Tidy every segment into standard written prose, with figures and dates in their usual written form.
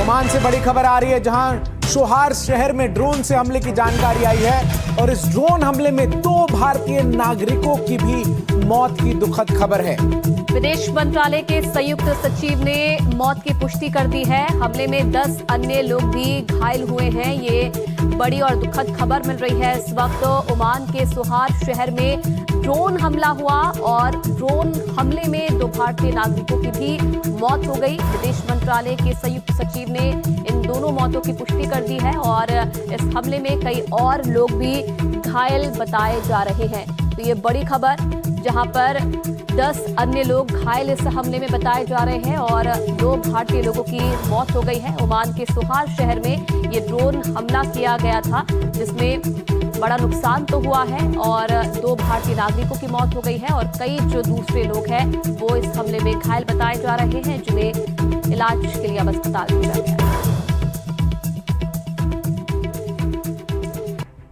Oman से बड़ी खबर आ रही है, जहां शोहार शहर में ड्रोन से हमले की जानकारी आई है और इस ड्रोन हमले में 2 भारतीय नागरिकों की भी मौत की दुखद खबर है। विदेश मंत्रालय के संयुक्त सचिव ने मौत की पुष्टि कर दी है। हमले में 10 अन्य लोग भी घायल हुए हैं। ये बड़ी और दुखद खबर मिल रही है। इस वक्त ओमान के सोहार शहर में ड्रोन हमला हुआ और ड्रोन हमले में 2 भारतीय नागरिकों की भी मौत हो गई। विदेश मंत्रालय के संयुक्त सचिव ने इन दोनों मौतों की पुष्टि कर दी है और इस हमले में कई और लोग भी घायल बताए जा रहे हैं। तो ये बड़ी खबर, जहां पर 10 अन्य लोग घायल इस हमले में बताए जा रहे हैं और 2 भारतीय लोगों की मौत हो गई है। ओमान के सोहार शहर में ये ड्रोन हमला किया गया था, जिसमें बड़ा नुकसान तो हुआ है और 2 भारतीय नागरिकों की मौत हो गई है और कई जो दूसरे लोग हैं वो इस हमले में घायल बताए जा रहे हैं, जिन्हें इलाज के लिए अब अस्पताल भेजा गया है।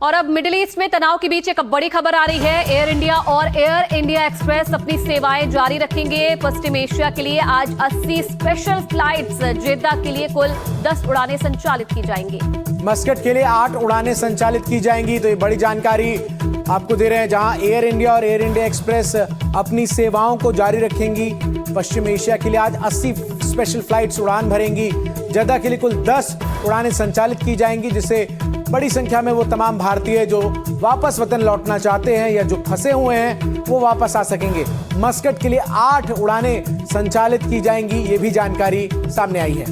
और अब मिडिल ईस्ट में तनाव के बीच एक बड़ी खबर आ रही है। एयर इंडिया और एयर इंडिया एक्सप्रेस अपनी सेवाएं जारी रखेंगे। पश्चिम एशिया के लिए आज 80 स्पेशल फ्लाइट्स, जेद्दा के लिए कुल 10 उड़ानें संचालित की जाएंगी। मस्कट के लिए 8 उड़ानें संचालित की जाएंगी। तो ये बड़ी जानकारी आपको दे रहे हैं, जहां एयर इंडिया और एयर इंडिया एक्सप्रेस अपनी सेवाओं को जारी रखेंगी। पश्चिम एशिया के लिए आज 80 स्पेशल फ्लाइट्स उड़ान भरेंगी। जेद्दा के लिए कुल 10 उड़ानें संचालित की जाएंगी, जिससे बड़ी संख्या में वो तमाम भारतीय जो वापस वतन लौटना चाहते हैं या जो फंसे हुए हैं वो वापस आ सकेंगे। मस्कट के लिए 8 उड़ानें संचालित की जाएंगी, ये भी जानकारी सामने आई है।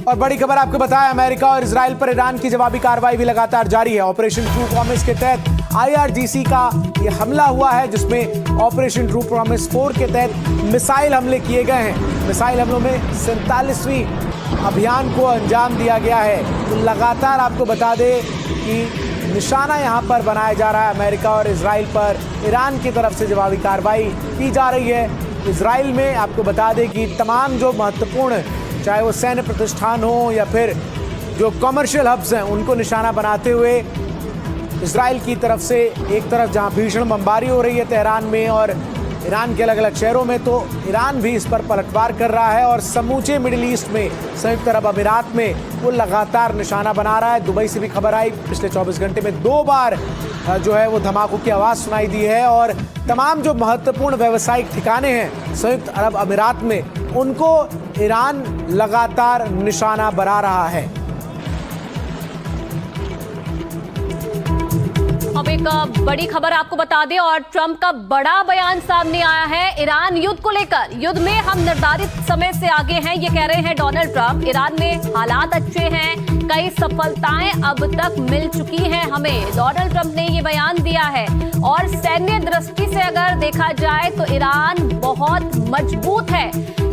और बड़ी खबर आपको बताया, अमेरिका और इजराइल पर ईरान की जवाबी कार्रवाई भी लगातार जारी है। ऑपरेशन ट्रू प्रॉमिस के तहत IRGC का ये हमला हुआ है, जिसमें ऑपरेशन ट्रू प्रॉमिस 4 के तहत मिसाइल हमले किए गए हैं। मिसाइल हमलों में 47वीं अभियान को अंजाम दिया गया है। तो लगातार आपको बता दें कि निशाना यहाँ पर बनाया जा रहा है अमेरिका और इजराइल पर। ईरान की तरफ से जवाबी कार्रवाई की जा रही है। इजराइल में आपको बता दें कि तमाम जो महत्वपूर्ण, चाहे वो सैन्य प्रतिष्ठान हो या फिर जो कमर्शियल हब्स हैं, उनको निशाना बनाते हुए इजराइल की तरफ से एक तरफ जहां भीषण बमबारी हो रही है तेहरान में और ईरान के अलग अलग शहरों में, तो ईरान भी इस पर पलटवार कर रहा है और समूचे मिडिल ईस्ट में, संयुक्त अरब अमीरात में वो लगातार निशाना बना रहा है। दुबई से भी खबर आई, पिछले 24 घंटे में 2 बार जो है वो धमाकों की आवाज़ सुनाई दी है और तमाम जो महत्वपूर्ण व्यावसायिक ठिकाने हैं संयुक्त अरब अमीरात में, उनको ईरान लगातार निशाना बना रहा है। अब एक बड़ी खबर आपको बता दें और ट्रंप का बड़ा बयान सामने आया है ईरान युद्ध को लेकर। युद्ध में हम निर्धारित समय से आगे हैं, ये कह रहे हैं डोनाल्ड ट्रंप। ईरान में हालात अच्छे हैं, कई सफलताएं अब तक मिल चुकी हैं हमें। डोनाल्ड ट्रंप ने ये बयान दिया है और सैन्य दृष्टि से अगर देखा जाए तो ईरान बहुत मजबूत है,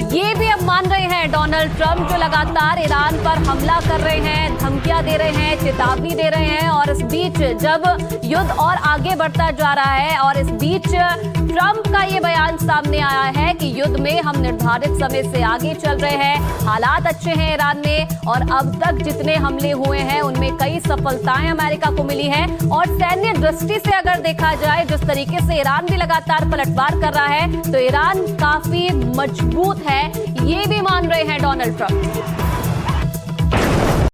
ये भी अब मान रहे हैं डोनाल्ड ट्रंप, जो लगातार ईरान पर हमला कर रहे हैं, धमकियां दे रहे हैं, चेतावनी दे रहे हैं। और इस बीच जब युद्ध और आगे बढ़ता जा रहा है और इस बीच ट्रंप का ये बयान सामने आया है कि युद्ध में हम निर्धारित समय से आगे चल रहे हैं, हालात अच्छे हैं ईरान में और अब तक जितने हमले हुए हैं उनमें कई सफलताएं अमेरिका को मिली हैं। और सैन्य दृष्टि से अगर देखा जाए, जिस तरीके से ईरान भी लगातार पलटवार कर रहा है, तो ईरान काफी मजबूत है, ये भी मान रहे हैं डोनाल्ड ट्रंप।